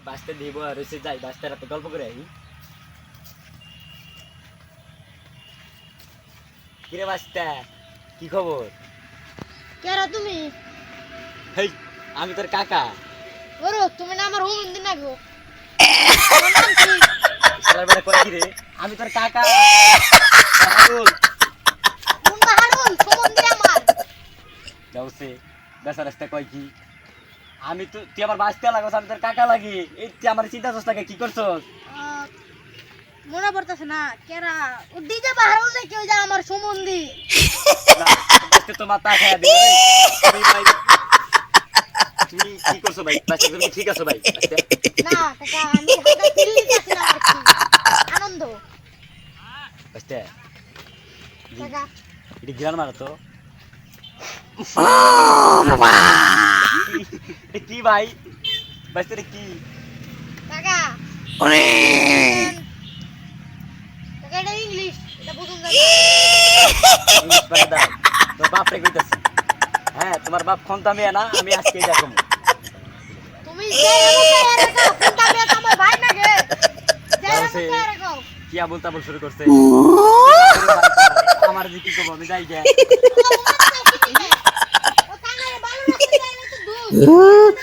বাসতে দিব আর এসে যাই বাসতে রাতে গল্প করে আই কিরে বাসটা কি খবর কেরা তুমি হেই আমি তোর কাকা ওরো তুমি না আমার হুম দিন আগো সারা বেলা করে কি রে আমি তোর কাকা বাহাদুর কোন বাহারুল সম্বন্ধে আমার যাওছে বেসা রাস্তা কয় কি আমি তো তুই আমার বাসতে লাগাস আমি তোর কাকা লাগি এই তুই আমার চিন্তা করছিস কি করছস মনে পড়তেছে না কেরা ও ডিজে বাহারুল নাকি ওই যে আমার সম্বন্ধী বাসতে তো মাথা খায়া দিল তুই ভাই তুমি কি করছো ভাই বাসতে তুমি ঠিক আছো ভাই না কাকা আমি হালকা ফিল নিতেছি না আর কি আনন্দ বাসতে কাকা এটা গিরান মারো তো কি ভাই বাসতে কি কাকা কাকা এটা ইংলিশ এটা বুঝুন না ইংলিশ বাড়ি দাও তোর বাপ রে কইতাছি হ্যাঁ তোমার বাপ খন্তা মেয়ে না আমি আজকে দেখো তুমি যে এমন রাখো কোনটা মেয়ে আমার ভাই নাকি যে এমন রাখো কি আবল তাবল শুরু করছে আমার যে কি করবো আমি যাই গে ও কাঙ্গারে ভালো রাখতে যায় না তো দুধ